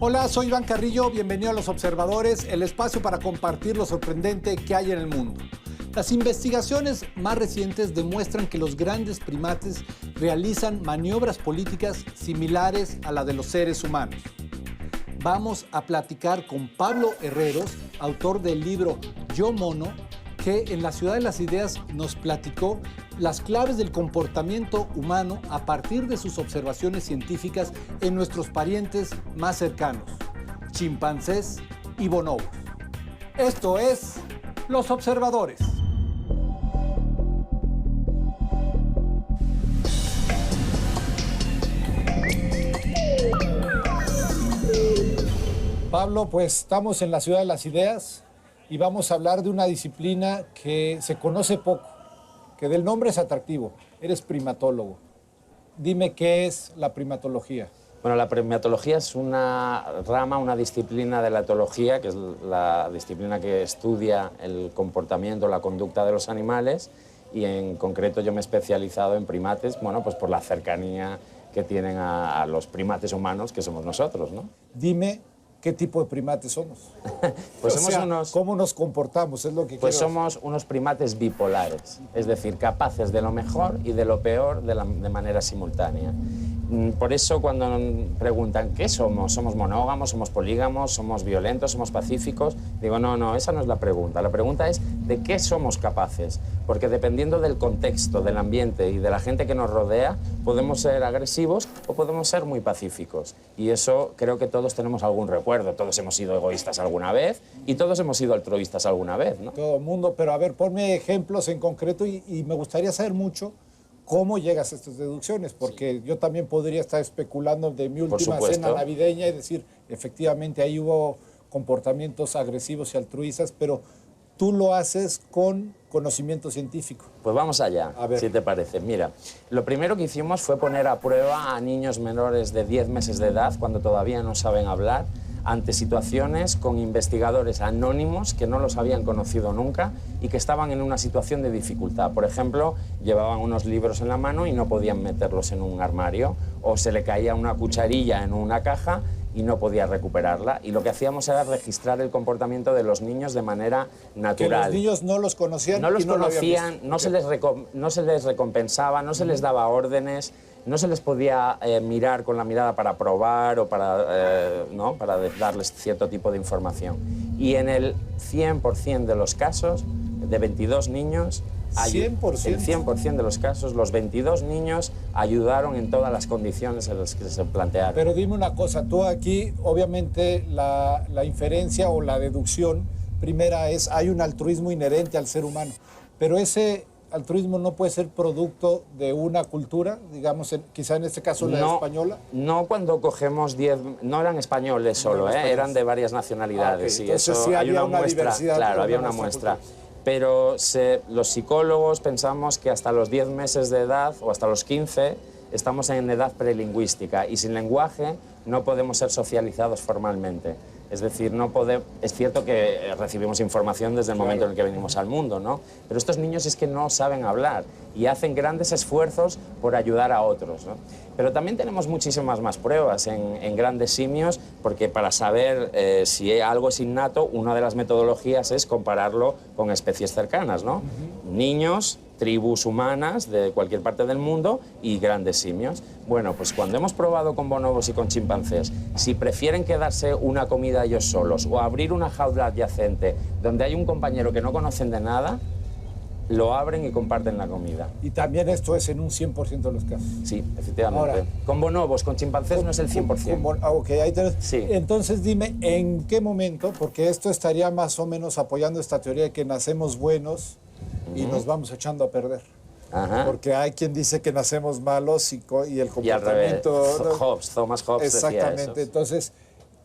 Hola, soy Iván Carrillo, bienvenido a Los Observadores, el espacio para compartir lo sorprendente que hay en el mundo. Las investigaciones más recientes demuestran que los grandes primates realizan maniobras políticas similares a la de los seres humanos. Vamos a platicar con Pablo Herreros, autor del libro Yo Mono, que en la Ciudad de las Ideas nos platicó las claves del comportamiento humano a partir de sus observaciones científicas en nuestros parientes más cercanos, chimpancés y bonobos. Esto es Los Observadores. Pablo, pues estamos en la Ciudad de las Ideas y vamos a hablar de una disciplina que se conoce poco, que del nombre es atractivo. Eres primatólogo. Dime qué es la primatología. Bueno, la primatología es una rama, una disciplina de la etología, que es la disciplina que estudia el comportamiento, la conducta de los animales, y en concreto yo me he especializado en primates, bueno, pues por la cercanía que tienen a los primates humanos, que somos nosotros, ¿no? Dime qué tipo de primates somos. Pues somos ¿cómo nos comportamos? Es lo que Pues quiero... somos unos primates bipolares, es decir, capaces de lo mejor y de lo peor de manera simultánea. Por eso cuando preguntan ¿qué somos? ¿Somos monógamos? ¿Somos polígamos? ¿Somos violentos? ¿Somos pacíficos? Digo, no, esa no es la pregunta. La pregunta es ¿de qué somos capaces? Porque dependiendo del contexto, del ambiente y de la gente que nos rodea, podemos ser agresivos o podemos ser muy pacíficos. Y eso creo que todos tenemos algún recuerdo. Todos hemos sido egoístas alguna vez y todos hemos sido altruistas alguna vez, ¿no? Todo el mundo, pero a ver, ponme ejemplos en concreto y me gustaría saber mucho ¿cómo llegas a estas deducciones? Porque yo también podría estar especulando de mi última cena navideña y decir, efectivamente, ahí hubo comportamientos agresivos y altruistas, pero tú lo haces con conocimiento científico. Pues vamos allá, si te parece. Mira, lo primero que hicimos fue poner a prueba a niños menores de 10 meses de edad, cuando todavía no saben hablar, ante situaciones con investigadores anónimos que no los habían conocido nunca y que estaban en una situación de dificultad. Por ejemplo, llevaban unos libros en la mano y no podían meterlos en un armario, o se le caía una cucharilla en una caja y no podía recuperarla. Y lo que hacíamos era registrar el comportamiento de los niños de manera natural. Que los niños no los conocían. No los conocían, no se les recompensaba, no se les daba órdenes, no se les podía mirar con la mirada para probar o para darles cierto tipo de información. Y en el 100% de los casos, de 22 niños, el 100% de los casos, los 22 niños ayudaron en todas las condiciones en las que se plantearon. Pero dime una cosa, tú aquí, obviamente, la inferencia o la deducción primera es, hay un altruismo inherente al ser humano, pero ese altruismo no puede ser producto de una cultura, digamos, quizá en este caso la española. No, cuando cogemos 10, no eran españoles solo, eran de varias nacionalidades. Okay. Entonces sí había una diversidad. Claro, había una muestra. Pero los psicólogos pensamos que hasta los 10 meses de edad o hasta los 15 estamos en edad prelingüística y sin lenguaje no podemos ser socializados formalmente. Es decir, es cierto que recibimos información desde el momento en el que venimos al mundo, ¿no? Pero estos niños es que no saben hablar y hacen grandes esfuerzos por ayudar a otros, ¿no? Pero también tenemos muchísimas más pruebas en grandes simios, porque para saber si algo es innato, una de las metodologías es compararlo con especies cercanas, ¿no? Niños, tribus humanas de cualquier parte del mundo y grandes simios. Bueno, pues cuando hemos probado con bonobos y con chimpancés, si prefieren quedarse una comida ellos solos o abrir una jaula adyacente donde hay un compañero que no conocen de nada, lo abren y comparten la comida. Y también esto es en un 100% de los casos. Sí, efectivamente. Ahora, con bonobos, con chimpancés no es el 100%. Ok, ahí tenés. Sí. Entonces dime, ¿en qué momento? Porque esto estaría más o menos apoyando esta teoría de que nacemos buenos y nos vamos echando a perder. Ajá. Porque hay quien dice que nacemos malos y el comportamiento... Y al revés, Thomas Hobbes exactamente. Decía eso. Entonces,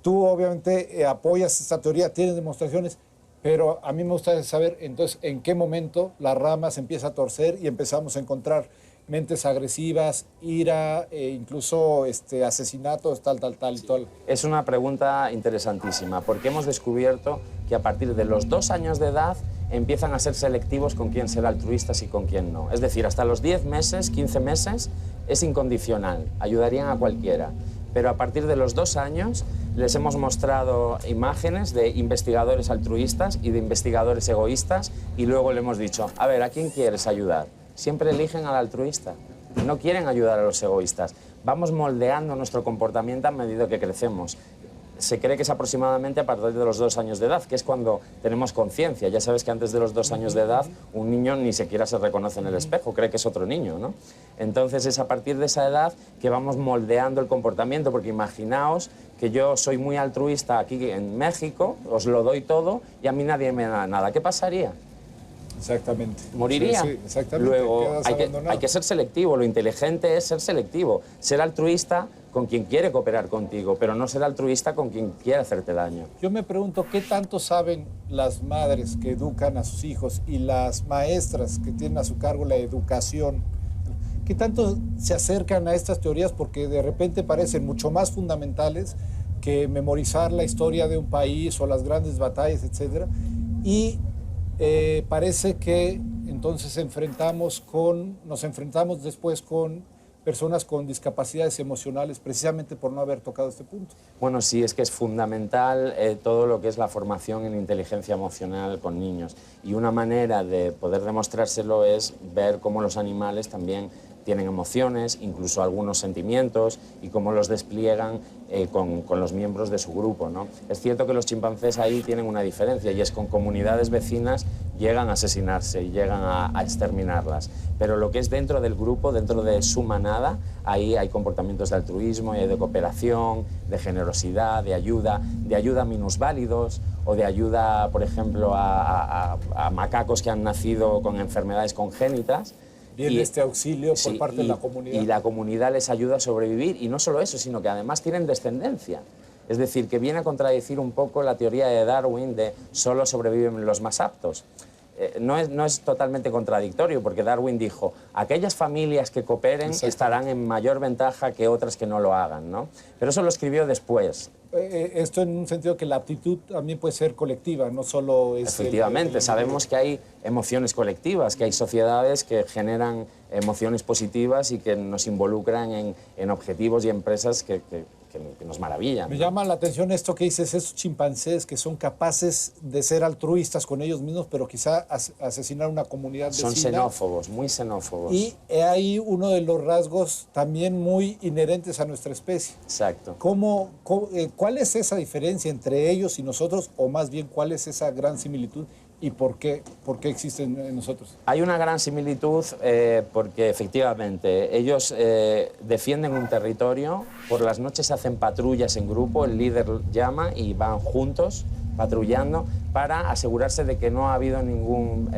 tú obviamente apoyas esta teoría, tienes demostraciones, pero a mí me gustaría saber, entonces, en qué momento la rama se empieza a torcer y empezamos a encontrar mentes agresivas, ira, incluso asesinatos, tal. Es una pregunta interesantísima, porque hemos descubierto que a partir de los 2 años de edad empiezan a ser selectivos con quién ser altruistas y con quién no. Es decir, hasta los 10 meses, 15 meses, es incondicional, ayudarían a cualquiera. Pero a partir de los 2 años les hemos mostrado imágenes de investigadores altruistas y de investigadores egoístas y luego le hemos dicho, a ver, ¿a quién quieres ayudar? Siempre eligen al altruista, no quieren ayudar a los egoístas. Vamos moldeando nuestro comportamiento a medida que crecemos. Se cree que es aproximadamente a partir de los 2 años de edad, que es cuando tenemos conciencia. Ya sabes que antes de los 2 años de edad un niño ni siquiera se reconoce en el espejo, cree que es otro niño, ¿no? Entonces es a partir de esa edad que vamos moldeando el comportamiento, porque imaginaos que yo soy muy altruista aquí en México, os lo doy todo y a mí nadie me da nada. ¿Qué pasaría? Exactamente. Moriría. Sí, exactamente. Luego hay que ser selectivo, lo inteligente es ser selectivo, ser altruista con quien quiere cooperar contigo, pero no ser altruista con quien quiere hacerte daño. Yo me pregunto, ¿qué tanto saben las madres que educan a sus hijos y las maestras que tienen a su cargo la educación? ¿Qué tanto se acercan a estas teorías? Porque de repente parecen mucho más fundamentales que memorizar la historia de un país o las grandes batallas, etc. Y parece que entonces nos enfrentamos después con personas con discapacidades emocionales precisamente por no haber tocado este punto. Bueno, sí, es que es fundamental todo lo que es la formación en inteligencia emocional con niños. Y una manera de poder demostrárselo es ver cómo los animales también tienen emociones, incluso algunos sentimientos, y cómo los despliegan con los miembros de su grupo, ¿no? Es cierto que los chimpancés ahí tienen una diferencia, y es con comunidades vecinas llegan a asesinarse y llegan a exterminarlas. Pero lo que es dentro del grupo, dentro de su manada, ahí hay comportamientos de altruismo, de cooperación, de generosidad, de ayuda a minusválidos o de ayuda, por ejemplo, a macacos que han nacido con enfermedades congénitas. Viene este auxilio por parte de la comunidad. Y la comunidad les ayuda a sobrevivir, y no solo eso, sino que además tienen descendencia. Es decir, que viene a contradecir un poco la teoría de Darwin de solo sobreviven los más aptos. No es totalmente contradictorio, porque Darwin dijo, aquellas familias que cooperen estarán en mayor ventaja que otras que no lo hagan, ¿no? Pero eso lo escribió después. Esto en un sentido que la aptitud también puede ser colectiva, no solo es... Efectivamente, sabemos que hay emociones colectivas, que hay sociedades que generan emociones positivas y que nos involucran en objetivos y empresas que nos maravillan. Me llama la atención esto que dices, esos chimpancés que son capaces de ser altruistas con ellos mismos, pero quizá asesinar una comunidad vecina. Son xenófobos, muy xenófobos. Y hay uno de los rasgos también muy inherentes a nuestra especie. Exacto. ¿Cuál es esa diferencia entre ellos y nosotros? O más bien, ¿cuál es esa gran similitud? ¿Y por qué existen en nosotros? Hay una gran similitud porque efectivamente ellos defienden un territorio, por las noches hacen patrullas en grupo, el líder llama y van juntos patrullando para asegurarse de que no ha habido ningún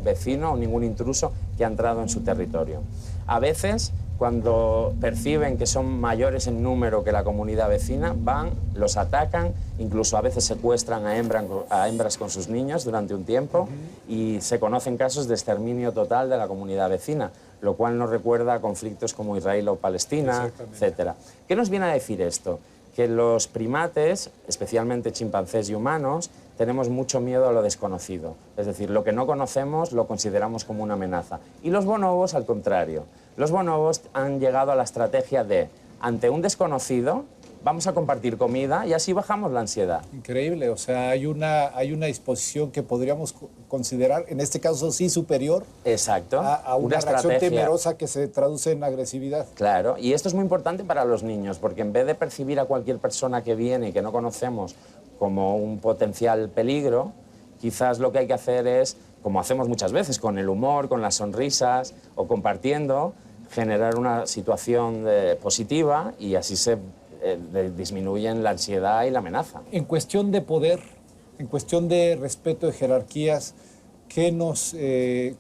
vecino o ningún intruso que ha entrado en su territorio. A veces, cuando perciben que son mayores en número que la comunidad vecina, van, los atacan, incluso a veces secuestran a hembras con sus niños durante un tiempo, y se conocen casos de exterminio total de la comunidad vecina, lo cual nos recuerda a conflictos como Israel o Palestina, etc. ¿Qué nos viene a decir esto? Que los primates, especialmente chimpancés y humanos, tenemos mucho miedo a lo desconocido. Es decir, lo que no conocemos lo consideramos como una amenaza. Y los bonobos, al contrario. Los bonobos han llegado a la estrategia de, ante un desconocido, vamos a compartir comida y así bajamos la ansiedad. Increíble, o sea, hay una disposición que podríamos considerar, en este caso sí, superior. Exacto. A una reacción temerosa que se traduce en agresividad. Claro, y esto es muy importante para los niños, porque en vez de percibir a cualquier persona que viene y que no conocemos como un potencial peligro, quizás lo que hay que hacer es, como hacemos muchas veces, con el humor, con las sonrisas o compartiendo, generar una situación positiva, y así se disminuyen la ansiedad y la amenaza. En cuestión de poder, en cuestión de respeto de jerarquías,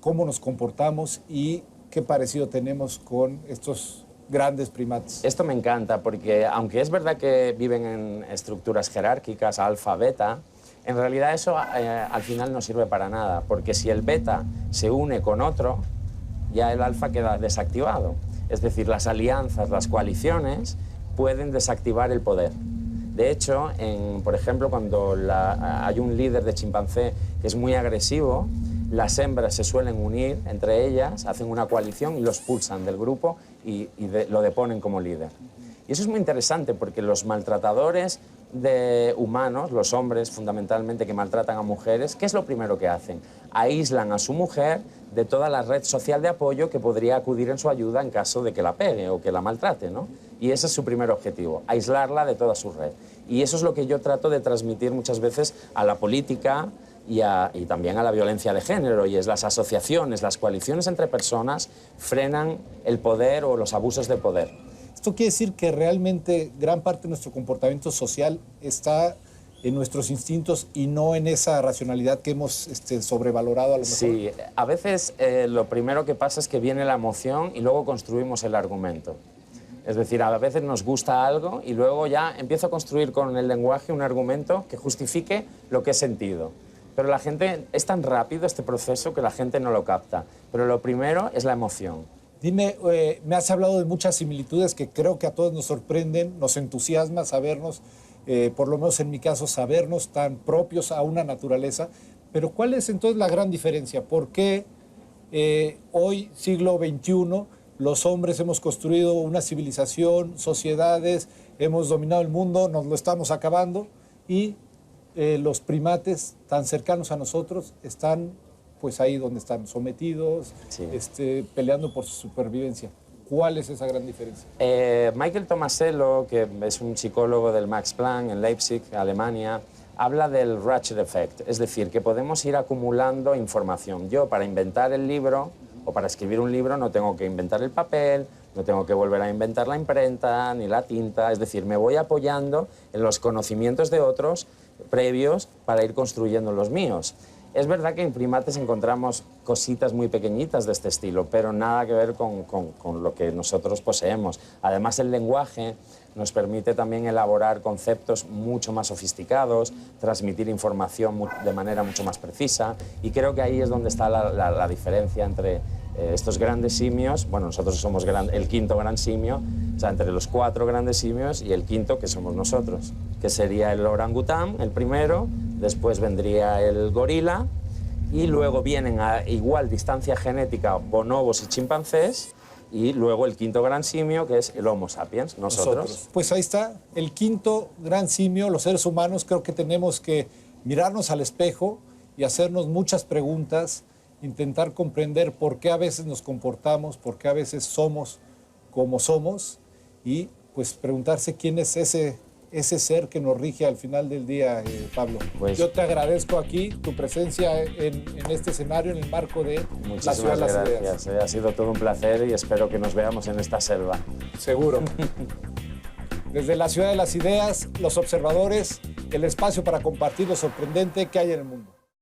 ¿cómo nos comportamos y qué parecido tenemos con estos grandes primates? Esto me encanta porque, aunque es verdad que viven en estructuras jerárquicas, alfa, beta, en realidad eso al final no sirve para nada, porque si el beta se une con otro, ya el alfa queda desactivado. Es decir, las alianzas, las coaliciones pueden desactivar el poder. De hecho, por ejemplo, cuando hay un líder de chimpancé que es muy agresivo, las hembras se suelen unir entre ellas, hacen una coalición y lo expulsan del grupo y lo deponen como líder. Y eso es muy interesante porque los maltratadores de humanos, los hombres fundamentalmente que maltratan a mujeres, ¿qué es lo primero que hacen? Aíslan a su mujer de toda la red social de apoyo que podría acudir en su ayuda en caso de que la pegue o que la maltrate, ¿no? Y ese es su primer objetivo, aislarla de toda su red. Y eso es lo que yo trato de transmitir muchas veces a la política y también a la violencia de género, y es las asociaciones, las coaliciones entre personas frenan el poder o los abusos de poder. Esto quiere decir que realmente gran parte de nuestro comportamiento social está en nuestros instintos y no en esa racionalidad que hemos sobrevalorado a lo mejor. Sí, a veces lo primero que pasa es que viene la emoción y luego construimos el argumento. Es decir, a veces nos gusta algo y luego ya empiezo a construir con el lenguaje un argumento que justifique lo que he sentido. Pero la gente, es tan rápido este proceso que la gente no lo capta. Pero lo primero es la emoción. Dime, me has hablado de muchas similitudes que creo que a todos nos sorprenden, nos entusiasma sabernos, por lo menos en mi caso, sabernos tan propios a una naturaleza. Pero ¿cuál es entonces la gran diferencia? ¿Por qué hoy, siglo XXI, los hombres hemos construido una civilización, sociedades, hemos dominado el mundo, nos lo estamos acabando y los primates tan cercanos a nosotros están pues ahí donde están, sometidos, sí, peleando por su supervivencia? ¿Cuál es esa gran diferencia? Michael Tomasello, que es un psicólogo del Max Planck en Leipzig, Alemania, habla del Ratchet Effect, es decir, que podemos ir acumulando información. Yo, para inventar el libro o para escribir un libro, no tengo que inventar el papel, no tengo que volver a inventar la imprenta ni la tinta, es decir, me voy apoyando en los conocimientos de otros previos para ir construyendo los míos. Es verdad que en primates encontramos cositas muy pequeñitas de este estilo, pero nada que ver con lo que nosotros poseemos. Además, el lenguaje nos permite también elaborar conceptos mucho más sofisticados, transmitir información de manera mucho más precisa, y creo que ahí es donde está la diferencia entre estos grandes simios. Bueno, nosotros somos el quinto gran simio, o sea, entre los 4 grandes simios y el quinto, que somos nosotros, que sería el orangután, el primero, después vendría el gorila, y luego vienen a igual distancia genética bonobos y chimpancés, y luego el quinto gran simio, que es el Homo sapiens, nosotros. Pues ahí está, el quinto gran simio, los seres humanos. Creo que tenemos que mirarnos al espejo y hacernos muchas preguntas, intentar comprender por qué a veces nos comportamos, por qué a veces somos como somos, y pues preguntarse quién es ese ser que nos rige al final del día, Pablo. Pues, yo te agradezco aquí tu presencia en este escenario, en el marco de la Ciudad de las Ideas. Ha sido todo un placer y espero que nos veamos en esta selva. Seguro. Desde la Ciudad de las Ideas, Los Observadores, el espacio para compartir lo sorprendente que hay en el mundo.